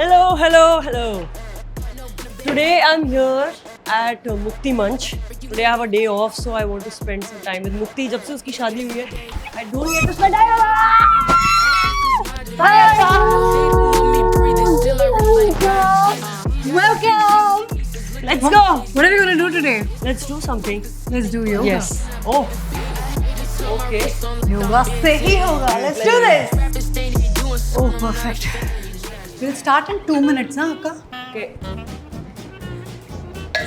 Hello. Today I'm here at Mukti Manch. Today I have a day off, so I want to spend some time with Mukti. जब से उसकी शादी हुई है, I don't get to spend time with her. Welcome. Let's go. What are we gonna do today? Let's do something. Let's do yoga. Yes. Oh. Okay. Yoga से ही होगा. Let's do this. Oh, perfect. We'll start in 2 minutes, ना आपका? Okay.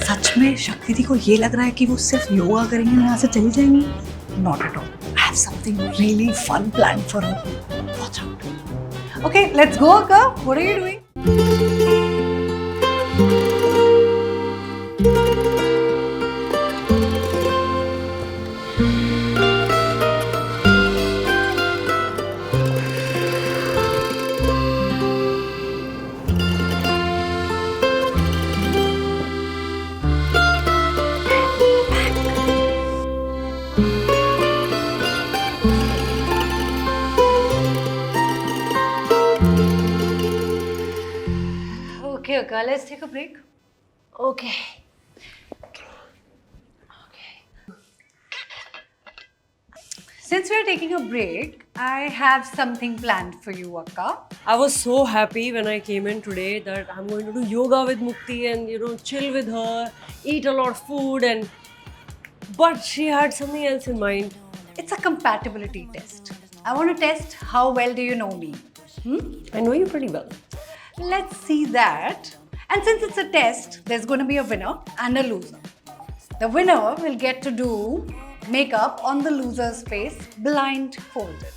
सच में शक्ति दी को ये लग रहा है कि वो सिर्फ योगा करेंगे यहाँ से चली जाएंगी? Not at all. I have something really fun planned for her. Watch out. Okay, let's go, Akka. What are you doing? Okay, Akka, let's take a break. Okay. Since we're taking a break, I have something planned for you, Akka. I was so happy when I came in today that I'm going to do yoga with Mukti and chill with her, eat a lot of food but she had something else in mind. It's a compatibility test. I want to test how well do you know me. I know you pretty well. Let's see that. And since it's a test, there's going to be a winner and a loser. The winner will get to do makeup on the loser's face blindfolded.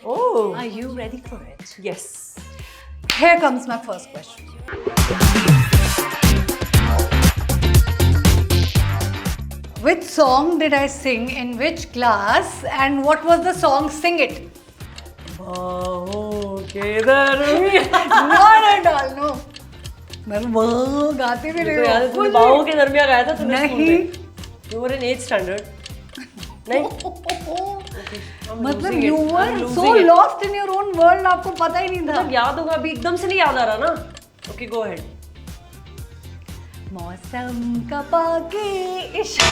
Oh. Are you ready for it? Yes. Here comes my first question. Which song did I sing in which class and what was the song? Sing it. Okay, Not at all, no. मैं वो गाती भी नहीं तो याद है तूने हूँ। बाहों के दरमियान गाया था तूने स्कूल नहीं। में? You were in 8th standard. नहीं? I'm मतलब losing you it. were I'm so losing it. lost in your own world, आपको पता ही नहीं था। मतलब याद होगा अभी एकदम से नहीं याद आ रहा ना? Okay, go ahead. मौसम का पाके इश्क।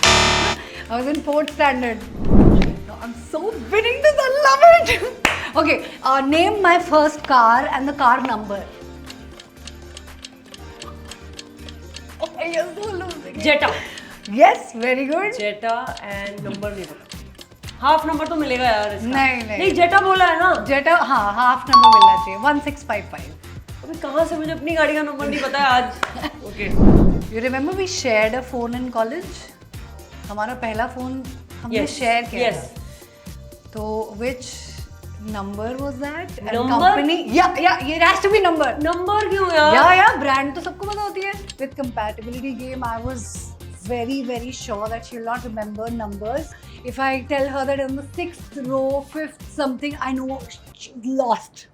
I was in 4th standard. No, I'm so winning this. I love it. Okay, name my first car and the car number. Oh, you're so losing. Jetta. Yes, very good. Jetta and number नहीं पता. Half number तो मिलेगा यार इसका. नहीं. नहीं Jetta बोला है ना? Jetta, हाँ, half number मिलना चाहिए. 1655. अभी कहाँ से मुझे अपनी गाड़ी का नंबर नहीं पता है आज. Okay. You remember we shared a phone in college? हमारा पहला फोन हमने Yes. शेयर किया Yes. था. तो which number was that? And Number? company? Yeah, it has to be number. Number क्यों यार? Yeah, brand तो सबको पता होती है. With compatibility game, I was very, very sure that she'll not remember numbers. If I tell her that in the 6th row, 5th something, I know she lost.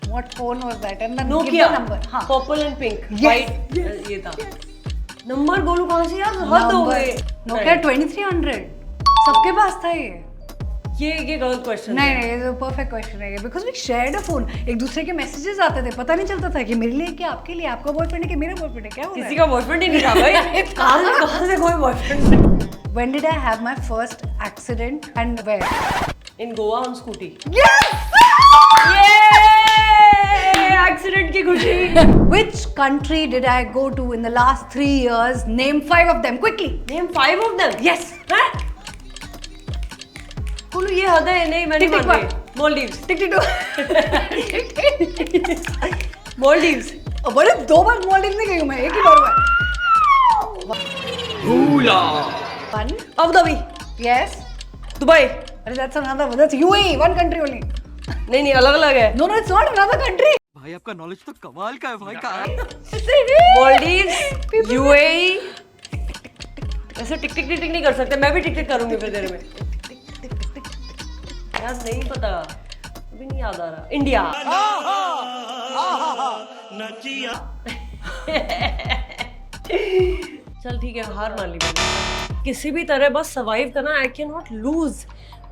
What phone was that? And then give Nokia. the number. हाँ. Purple and pink. Yes. White. ये था. Number बोलूं कहाँ से यार? हद हो गए. Nokia 2300. सबके पास था ये. ये गलत क्वेश्चन नहीं ये परफेक्ट क्वेश्चन है because we shared a phone एक दूसरे के मैसेजेस आते थे पता नहीं चलता था कि मेरे लिए क्या आपके लिए आपका बॉयफ्रेंड है कि मेरा बॉयफ्रेंड है क्या हो रहा है किसी का बॉयफ्रेंड ही नहीं था भाई. कहाँ से कोई बॉयफ्रेंड नहीं. When did I have my first accident and where? In Goa on scooty. Yes! Accident की खुशी. Which country did I go to in the last 3 years? Name 5 of them quickly. Name 5 of them. Yes. बोलो ये हद है. नहीं मैं नहीं टिक टिक मान रही. Maldives. Tick Maldives. बड़े 2 बार Maldives नहीं गई हूँ मैं एक ही बार हुआ. One. Abu Dhabi. Yes. Dubai. अरे that's another one. That's UAE. One country only. नहीं अलग अलग है. No, it's not another country. भाई आपका नॉलेज तो कमाल का है भाई. कहाँ Maldives. UAE. ऐसे टिक टिक नहीं कर सकते. मैं भी टिक टिक करूंगी फिर देर में. यार नहीं पता. अभी नहीं याद आ रहा. इंडिया. चल ठीक है हार मान ली मैंने. किसी भी तरह बस सर्वाइव करना. I can not lose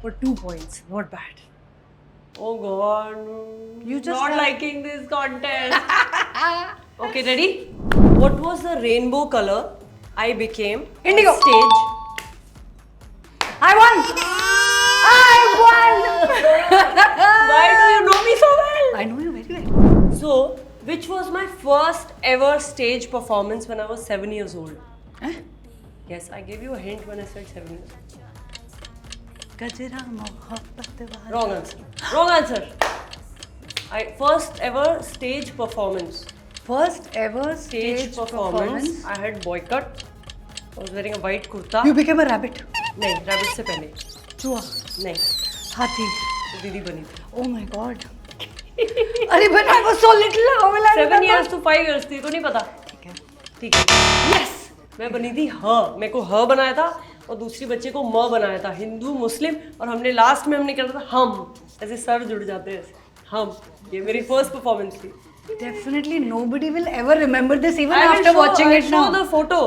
for 2 points. Not bad. Oh God. You just not have- liking this content. Okay, ready? What was the rainbow color I became Indigo. on stage? I won! Why do you know me so well? I know you very well. So, which was my first ever stage performance when I was 7 years old? Huh? Yes, I gave you a hint when I said 7 years. Gajra mohabbat wala. Wrong answer. Wrong answer. First ever stage performance. First ever Stage performance. I had boycott. I was wearing a white kurta. You became a rabbit. नहीं, rabbit से पहले. चूहा. नहीं, Hathi. दीदी बनी थी. Oh my god. अरे but I was so little. How will I 7 remember? years to 5 years थी, को नहीं पता. ठीक है. ठीक है. Yes. मैं बनी थी ह. मेरे को ह बनाया था और दूसरी बच्चे को म बनाया था. हिंदू मुस्लिम और हमने लास्ट में हमने किया था हम. ऐसे सर जुड़ जाते हैं ऐसे. हम. ये मेरी फर्स्ट परफॉर्मेंस थी. Definitely nobody will ever remember this even I will after watching it show now. the photo.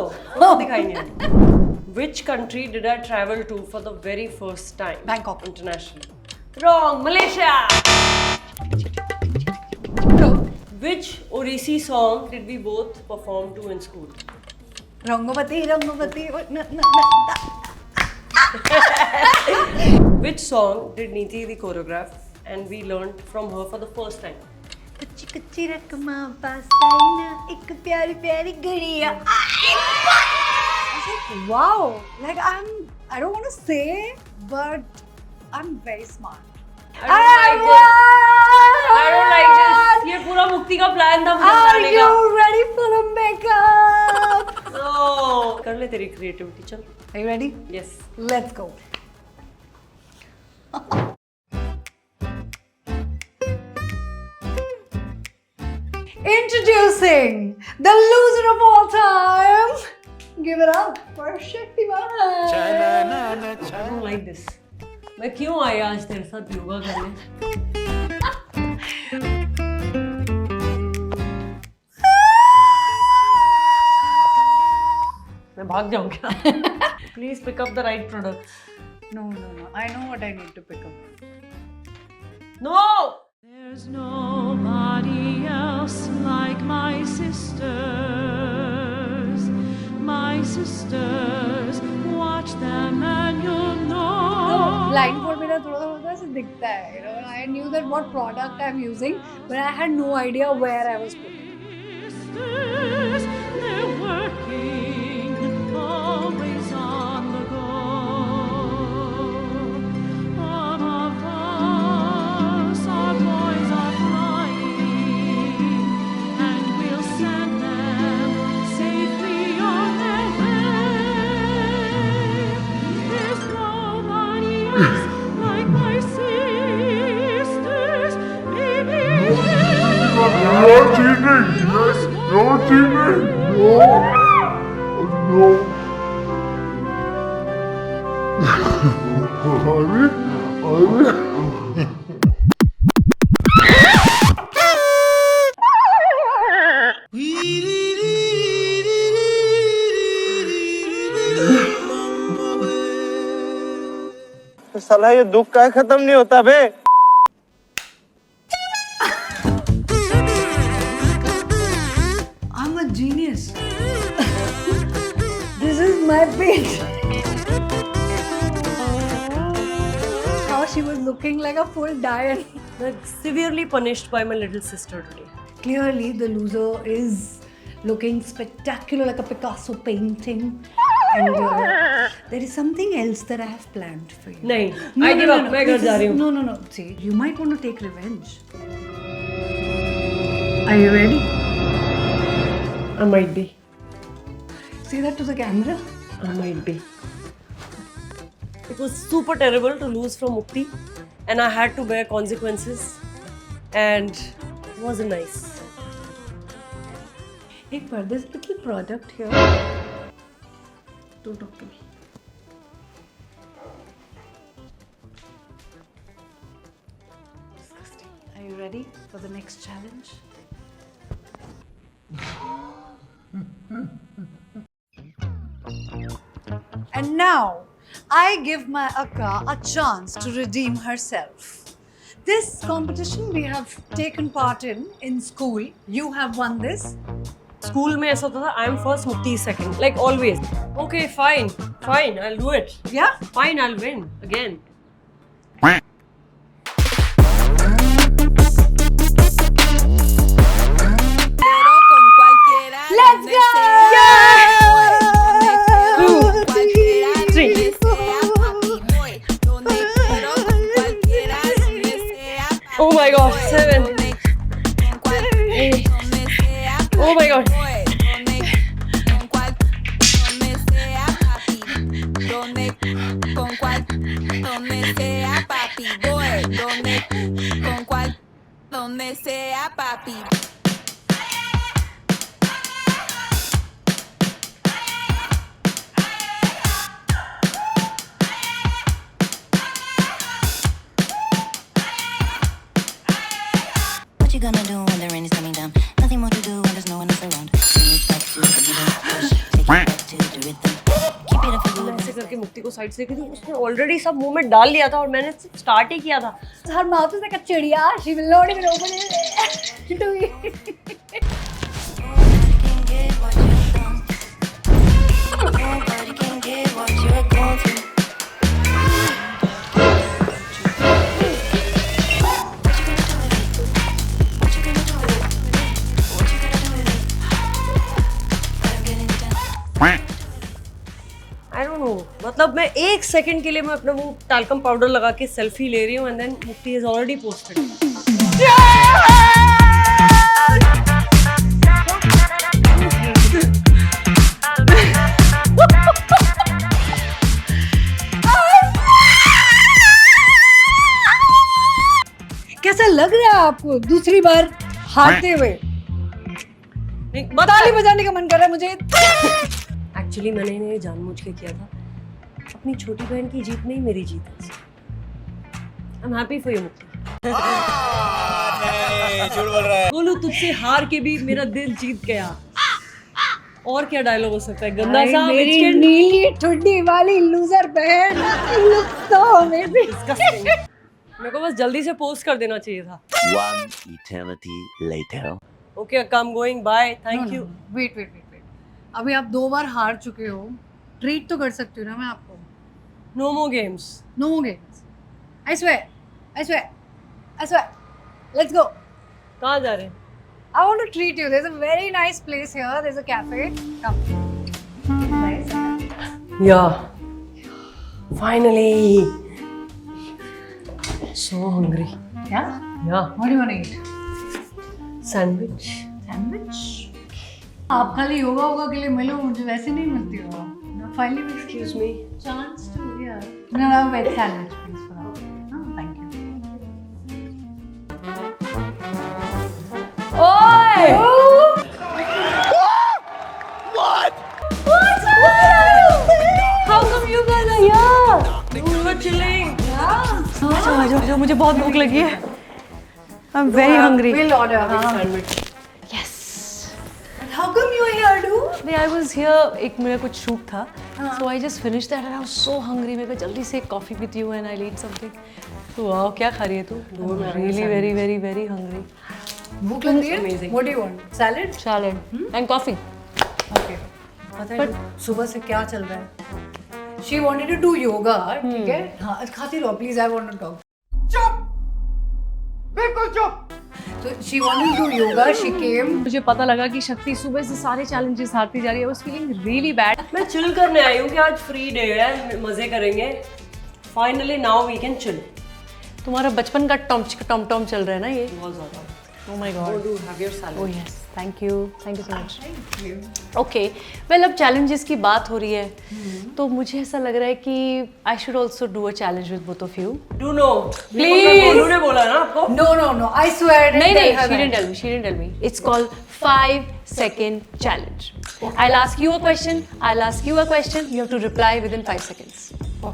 दिखाएंगे. Which country did I travel to for the very first time? Bangkok. Internationally. Wrong. Malaysia. No. Which Odissi song did we both perform to in school? Rangavati. Which song did Neeti the choreograph and we learned from her for the first time? कच्ची कच्ची रकमा पासाइना एक प्यारी प्यारी गुड़िया. Wow, like I don't want to say, but I'm very smart. I don't like this. ये पूरा मुक्ति का प्लान था मुझे Are बनाने you का. ready for the makeup? No. कर ले तेरी creativity चल. Are you ready? Yes. Let's go. Introducing the loser of all time. Give it up for Shaktiman. I don't like this. मैं क्यों आई आज तेरे साथ योगा करने? मैं भाग जाऊँ क्या? Please pick up the right product. No. I know what I need to pick up. No. There's nobody else like my sisters. My sisters, watch them and you'll know. No, blindfold मेरा थोड़ा सा दिखता है. You know, I knew that what product I'm using, but I had no idea where I was putting. Sisters, they're working, always on the go. All of us, our boys are flying, and we'll send them safely on their way. There's nobody else like my sisters, baby. You're cheating! You're cheating! No! No! Harvey? साला ये दुख का खत्म नहीं होता बे. I'm a genius. This is my page. How she was looking like a full diet. I'm severely punished by my little sister today. Clearly, the loser is looking spectacular like a Picasso painting. And there is something else that I have planned for you. नहीं, I give up. मैं घर जा रही हूँ. No. See, you might want to take revenge. Are you ready? I might be. Say that to the camera. I might be. It was super terrible to lose from Mukti, and I had to bear consequences, and it wasn't nice. Hey, for this little product here. Don't talk to me. Are you ready for the next challenge? And now, I give my Akka a chance to redeem herself. This competition we have taken part in school. You have won this. School में ऐसा होता था, I am first, मुक्ति second, like always. Okay fine, I will do it. Yeah? Fine, I'll win again. Let's go! Oh my god, 7. 8. Oh my god. Donde sea papi. What you gonna do when the rain is coming down? Nothing more to do when there's no one else around. Bring it back to the middle, push, take it back to the rhythm. Keep it up for good. ऐसे करके मुक्ति को side से देखी थी, उसने already सब मुंह में डाल लिया था और मैंने सिर्फ स्टार्ट ही किया था. Her mouth is like a chidiya. She will not even open it to eat. Nobody can get what you're going through. I don't know. मतलब मैं 1 सेकंड के लिए मैं अपना मुंह टाल्कम पाउडर लगा के सेल्फी ले रही हूँ एंड देन मुक्ति इज ऑलरेडी पोस्टेड. कैसा लग रहा है आपको दूसरी बार हारते हुए? ताली बजाने का मन कर रहा है मुझे. एक्चुअली मैंने इन्हें जानबूझ के किया था. अपनी छोटी बहन की जीत नहीं, मेरी जीत है. I am happy for you मुक्ति. झूठ बोल रहा है. बोलू तुझसे हार के भी मेरा दिल जीत गया. और क्या डायलॉग हो सकता है गंदा सा. मेरी नीली ठुड्डी वाली लूजर बहन. Looks so amazing. मेरे को बस जल्दी से पोस्ट कर देना चाहिए था. One eternity later. ओके अक्का, I am going, bye, thank you. Wait. अभी आप 2 बार हार चुके हो. ट्रीट तो कर सकती हूँ ना मैं आपको. No more games. No more games. I swear. Let's go. कहाँ जा रहे हैं? I want to treat you. There's a very nice place here. There's a cafe. Come. Nice. Yeah. Finally. So hungry. Yeah? Yeah. What do you want to eat? Sandwich. Sandwich? आप खाली योगा के लिए मिलो, मुझे वैसे नहीं मिलती हो. Finally, we Excuse me. chance to, yeah. No, veg sandwich, please. For now. No, thank you. Oi! What's up? How come you guys are here? We were chilling. Yeah. आजो, मुझे बहुत भूख लगी है. I'm very hungry. We'll order. Sandwich. Yes. How come you're here, dude? नहीं, I was here. एक मेरा कुछ शूट था. So I just finished that and I was so hungry. मैं कहा जल्दी से कॉफी पीती हूँ and I'll eat something. तो वाह, क्या खा रही है तू? I'm really very hungry. भूख लग रही है? Amazing. What do you want? Salad? Salad and coffee. Okay. पता है सुबह से क्या चल रहा है? She wanted to do yoga, ठीक है? हाँ, खाती रहो please. I want to talk. चुप, बिल्कुल चुप. So she wanted to do yoga. She came. मुझे पता लगा कि शक्ति सुबह से सारे चैलेंजेस हारती जा रही है. I was feeling really bad. मैं चिल करने आई हूँ कि आज फ्री डे है, मजे करेंगे. Finally now we can chill. तुम्हारा बचपन का टॉम चल रहा है ना ये? बहुत ज़्यादा. Oh my god. Go do have your salad. Oh yes, thank you so much. Okay, well अब challenges की बात हो रही है, तो मुझे ऐसा लग रहा है कि I should also do a challenge with both of you. Do no. Please. Golu ने बोला ना आपको? No. I swear. नहीं, tell her she that. didn't tell me. It's called 5-second challenge. I'll ask you a question. You have to reply within 5 seconds.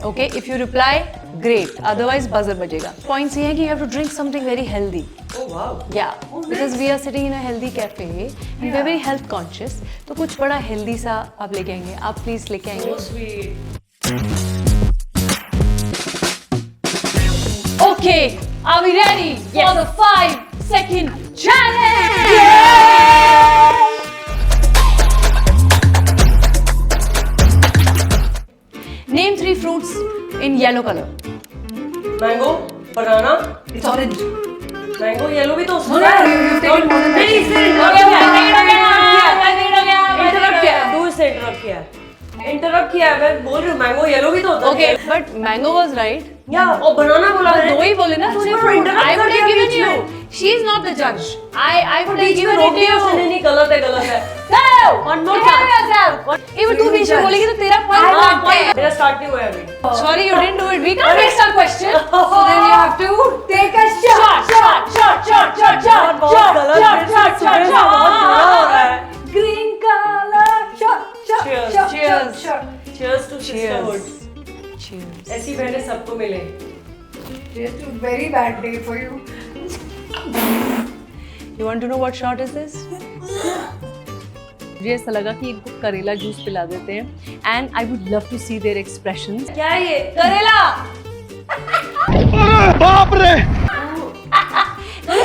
Okay, if you reply, great. Otherwise, buzzer बजेगा. Points ये है कि you have to drink something very healthy. Oh wow. Yeah, because we are sitting in a healthy cafe and we are very health conscious. तो कुछ बड़ा healthy सा आप लेके आएंगे. आप please लेके आएंगे. So sweet. Okay, are we ready for the 5-second challenge? Yellow color. Mango, banana, It's orange. Mango yellow भी तो No, no, you've taken more than that. नहीं, इसने इंटरप्ट किया है। मैं बोल रही हूँ मैंगो येलो भी तो होता है। Okay, but mango was right. या और बनाना बोला मैंने। दो ही बोले ना तूने। interrupt I would कर have दिया given बीच you. में। She is not the judge. I would have बीच में given रोक it दिया to उसने, you. नहीं गलत है, गलत है। No! One more Behave chance. yourself. Even तू बीच में बोलेगी तो तेरा point हाँ, बनता है. मेरा स्टार्ट नहीं हुआ है अभी। Sorry, you didn't do it. We can't waste our question. So then you have to take a shot. बहुत गलत है, सुबह से बहुत बुरा हो रहा है। Green color. Shot. Cheers, cheers. Cheers to sisterhood. Cheers. ऐसी बहनें सबको मिले। It's a very bad day for you. You want to know what shot is this? मुझे ऐसा लगा कि इनको करेला जूस पिला देते हैं and I would love to see their expressions. क्या है ये? करेला। बाप रे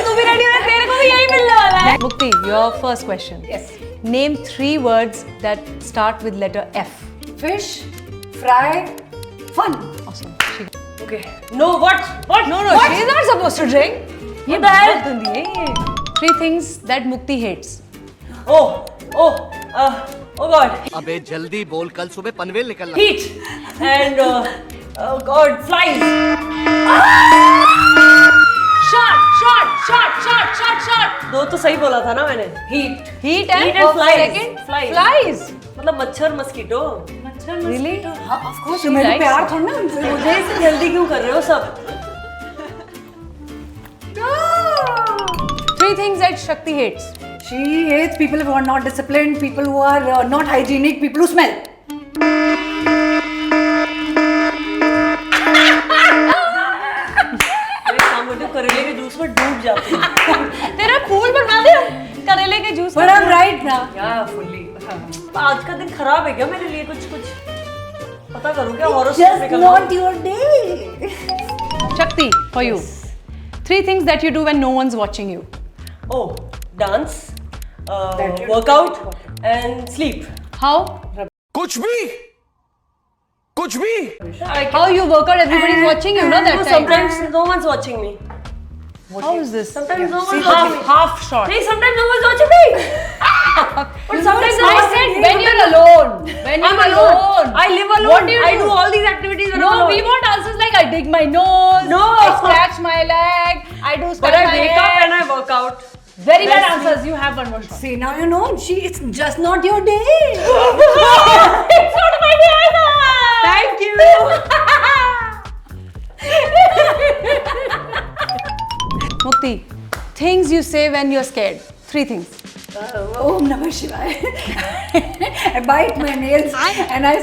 तू भी रेडी हो? तेरे को भी यही मिलने वाला है. Mukti, your first question. Yes. Name 3 words that start with letter F. Fish, fry, fun. Awesome. Okay. No, what? No, she is not supposed to drink. ये बहुत गंदी है ये. 3 things that Mukti hates. Oh God. अबे जल्दी बोल, कल सुबह पनवेल निकलना। Heat and oh God, flies. Shot. दो तो सही बोला था ना मैंने। Heat. Heat and flies. second Flies. flies. मतलब मच्छर mosquito. Really? Of course, She मेरे likes प्यार it. थोड़ा ना उनसे। मुझे इसे जल्दी क्यों कर रहे हो सब? 3 things that Shakti hates. She hates people who are not disciplined, people who are not hygienic, people who smell. मैं शाम को करेले के जूस में डूब जाती हूँ। तेरा फूल बनवा दे करेले के juice. But I'm right now. क्या फुल्ली? आज का दिन खराब है क्या मेरे लिए? कुछ पता करो क्या horror Just not your day. Shakti, for you. 3 things that you do when no one's watching you. Oh, dance, That you're workout and sleep. How? कुछ भी How you work out? Everybody's watching you, no? That No, time. sometimes no one's watching me. How is this? Sometimes no one's watching me. Half shot. Hey, sometimes no one's watching me. But sometimes I said when you're alone. When I'm you're alone. I live alone. What do you I do? do all these activities when No, I'm alone. we want answers like I dig my nose. No. I scratch my leg. I do But scratch I my wake up head. and I work out. Very bad Let's answers. You have one more shot. See, now you know. It's just not your day. It's not my day either. Thank you. Mukti, things you say when you're scared. 3 things. Om Namah Shivaya. I bite my nails and I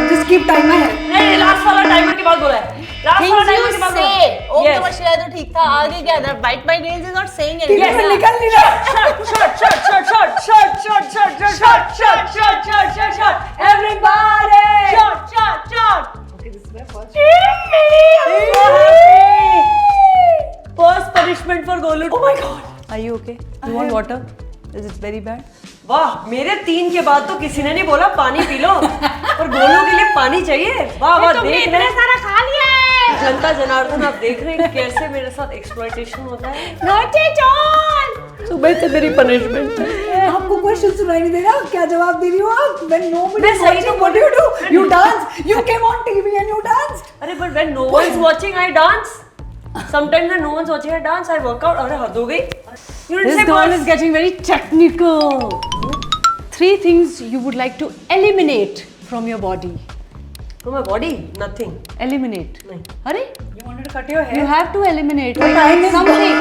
just keep tying my hair. नहीं last वाला timer के बाद बोला है. Last वाला timer के बाद बोला है. ओम Yes. नमः शिवाय तो ठीक था. आगे क्या था? Bite my nails is not saying anything. Yes, निकल नहीं रहा. Shot. Everybody. Shot. Okay, this is my first. I'm so happy. First punishment for Golu. Oh my God. Are you okay? You want water? Is it very bad? वाह, मेरे 3 के बाद तो किसी ने नहीं बोला पानी पी लो, पर गोलू के लिए पानी चाहिए. वाह वाह, देख रहे सारा खा लिया है. जनता जनार्दन, आप देख रहे हैं कैसे मेरे साथ एक्सप्लॉइटेशन होता है. Not at all. सुबह से मेरी पनिशमेंट है. आपको क्वेश्चन सुनाई नहीं दे रहा? क्या जवाब दे रही हो आप? When nobody मैं is सही watching, तो what do you do? You dance. You came on TV and you danced. अरे but when no one's watching, I dance. Sometimes when no one's watching, I dance. I work out. अरे हद हो गई. You didn't This say girl first. is getting very technical. 3 things you would like to eliminate from your body. From my body, nothing. Eliminate. नहीं. Arey, You wanted to cut your hair. you have to eliminate time is something.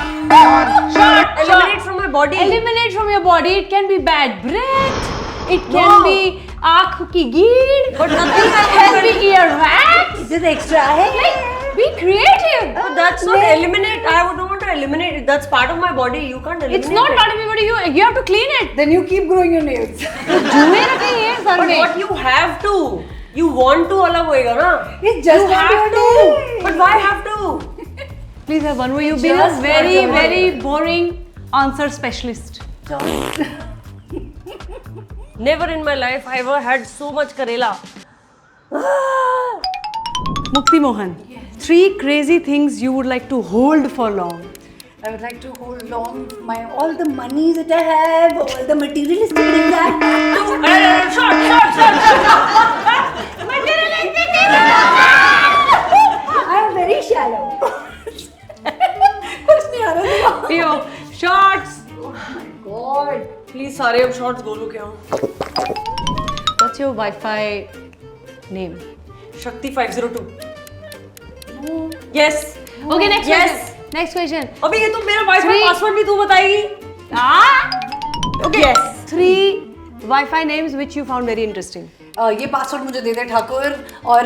Eliminate from my body. Eliminate from your body. It can be bad breath. It can be आँख की गीड़. But nothing It can be earwax. This is extra है. Be creative. But that's not eliminate. I don't want to eliminate it. That's part of my body. You can't eliminate It's not it. part of your body. You have to clean it. Then you keep growing your nails. जुए रखे हैं sir But में. what you have to. You want to अलग होएगा ना. It's just You not have your to. day. But why have to? Please have one more. You've been a Just very, not the very boring answer specialist. Never in my life I ever had so much karela. Mukti Mohan, 3 crazy things you would like to hold for long. I would like to hold on all the money that I have, all the materialistic things that I am very shallow. कुछ नहीं आ रहा था। Pio, shots. God. Please सारे अब shorts बोलो क्या What's your Wi-Fi name? शक्ति 502 yes Okay, next Yes. question. Next question. अबे ये तो मेरा वाईफाई Three. पासवर्ड भी तू बताएगी Okay. Yes. 3 Wi-Fi names which you found very interesting. ये पासवर्ड मुझे दे दे ठाकुर और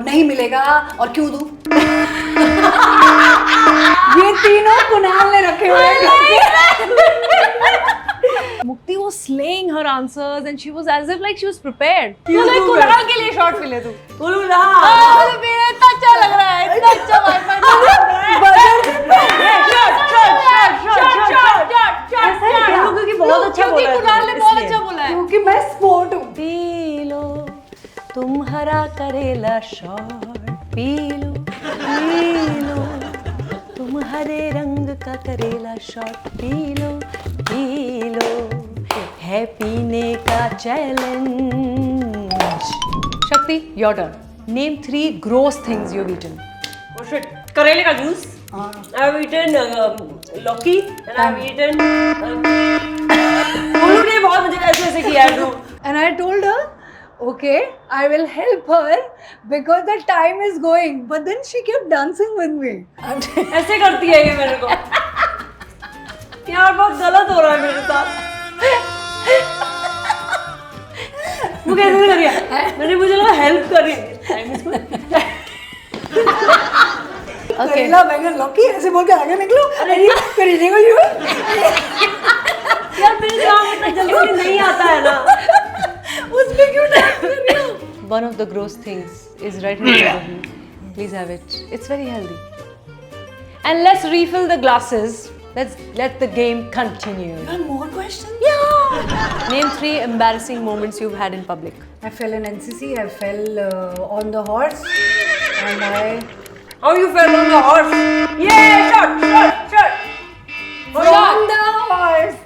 नहीं मिलेगा और क्यों दूं? ये तीनों कुणाल ने रखे हुए हैं। Mukti was slaying her answers and she was as if like she was prepared. तो like कुणाल के लिए शॉट मिले तू. बोलू ना मुझे मेरा इतना अच्छा लग रहा है, इतना अच्छा Wi-Fi लग रहा है. क्योंकि बहुत अच्छा बोला है कुणाल ने बहुत अच्छा बोला है. क्योंकि मैं स्पोर्ट हूँ। पी लो तुम हरा करेला शॉट, पी लो तुम हरे रंग का करेला शॉट, पी लो है पीने का चैलेंज. शक्ति, your turn. Name 3 gross things you've eaten. Oh shit, करेले का जूस I have eaten लौकी and I have eaten बोलू ने बहुत मुझे ऐसे ऐसे किया है And I told her, okay, I will help her because the time is going. But then she kept dancing with me. ऐसे करती है ये मेरे को यार बहुत गलत हो रहा है मेरे साथ वो कैसे कर रही है मैंने मुझे लगा हेल्प कर रही है करेला बैंगन लौकी ऐसे बोल के आगे निकलो। अरे करेले को यूं यार मेरे दिमाग में इतना जल्दी नहीं आता है ना उसमें क्यों डांस कर रही हो? One of the gross things is right in front of you. Please have it. It's very healthy. And let's refill the glasses. Let's let the game continue. More questions? Name 3 embarrassing moments you've had in public. I fell in NCC. I fell on the horse, and I How you fell on the horse? Yeah, shot. from the horse.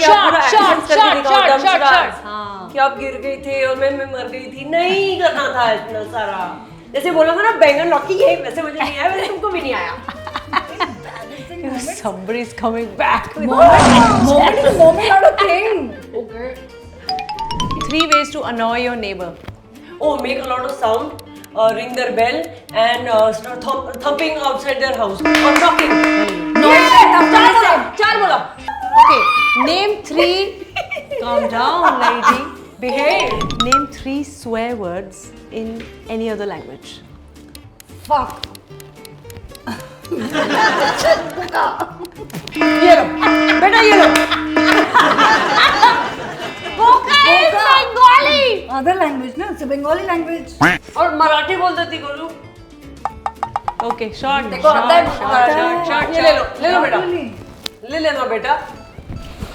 Shot. कि आप गिर गई थे और मैं मर गई थी नहीं करना था इतना सारा जैसे बोला था ना बैंगन लौकी ये वैसे मुझे नहीं आया वैसे तुमको भी नहीं आया Somebody's coming back. Moment is a moment, not a thing. Okay. 3 ways to annoy your neighbor. oh make a lot of sound ring their bell and start thumping outside their house or knocking चार बोला Okay. Name 3. Calm down, lady. Behave. Name 3 swear words in any other language. Fuck. ये लो बेटा ये लो Other language, no? It's a Bengali language. और मराठी बोल देती Golu Okay, short. देखो आता है Short. ये ले लो बेटा ले लेना बेटा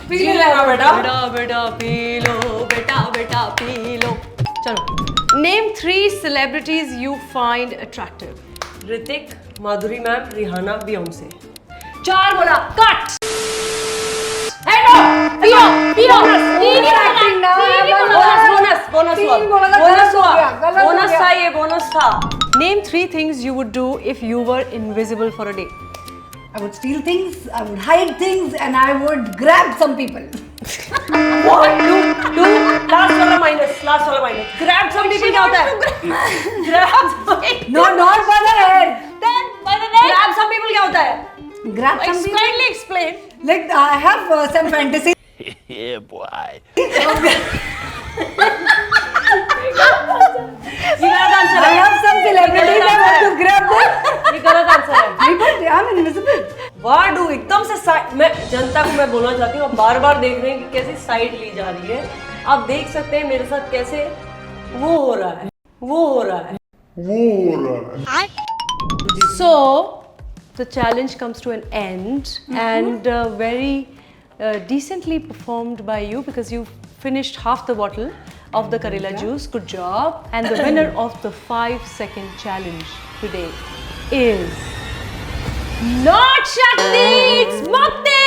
पी लेना बेटा बेटा पी लो बेटा पी लो. चलो. Name 3 celebrities you find attractive. Hrithik Madhuri ma'am Rihanna Beyonce 4 बोला. Cut. बोनस था ये बोनस था Name 3 things you would do if you were invisible for a day. I would steal things, I would hide things, and I would grab some people. do last वाला minus grab some people क्या होता है grab Not by the head. Then by the neck. grab some people क्या होता है Grab some people. Kindly explain. Like I have some fantasy. Yeah, boy. ये गलत answer I है have some celebrities I want to grab them. ये गलत answer है But I'm invisible. वाह डू एकदम से साइड मैं जनता को मैं बोलना चाहती हूँ बार बार देख रहे हैं कि कैसे साइड ली जा रही है आप देख सकते हैं मेरे साथ कैसे वो हो रहा है So, the challenge comes to an end and very decently performed by you because you finished half the bottle of the Karela juice. Good job. And the winner of the 5-second challenge today is not Shakti, it's Mukti!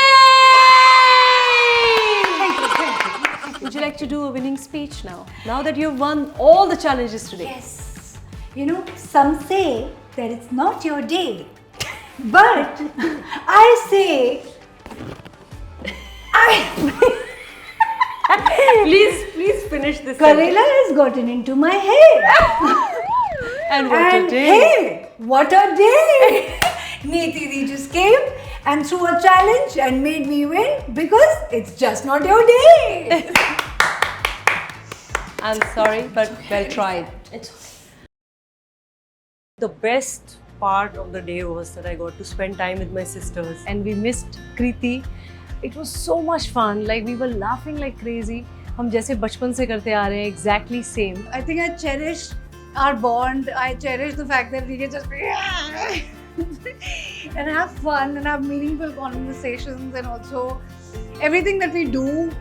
Would you like to do a winning speech now? Now that you've won all the challenges today. Yes. You know, some say that it's not your day. But I say, Please finish this. Karela has gotten into my head. And what And a day. hey, what a day! Neeti Di just came and threw a challenge and made me win because it's just not your day. I'm sorry, but well tried. The best part of the day was that I got to spend time with my sisters. And we missed Kriti. It was so much fun. Like we were laughing like crazy. हम जैसे बचपन से करते आ रहे हैं, exactly same. I think I cherish our bond. I cherish the fact that we can just and have fun and have meaningful conversations, and also everything that we do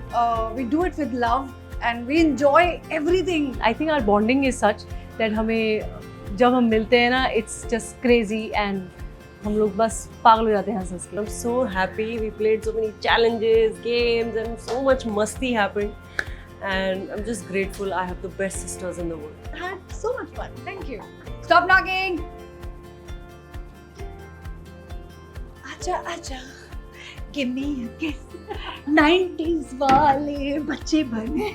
it with love and we enjoy everything. I think our bonding is such that हमें जब हम मिलते हैं ना, it's just crazy and हम लोग बस पागल हो जाते हैं हंस हंस के. I'm so happy. We played so many challenges, games, and so much masti happened. And I'm just grateful I have the best sisters in the world. I had so much fun. Thank you. Stop knocking. Acha, acha. Give me a kiss. 90s वाले बच्चे बने.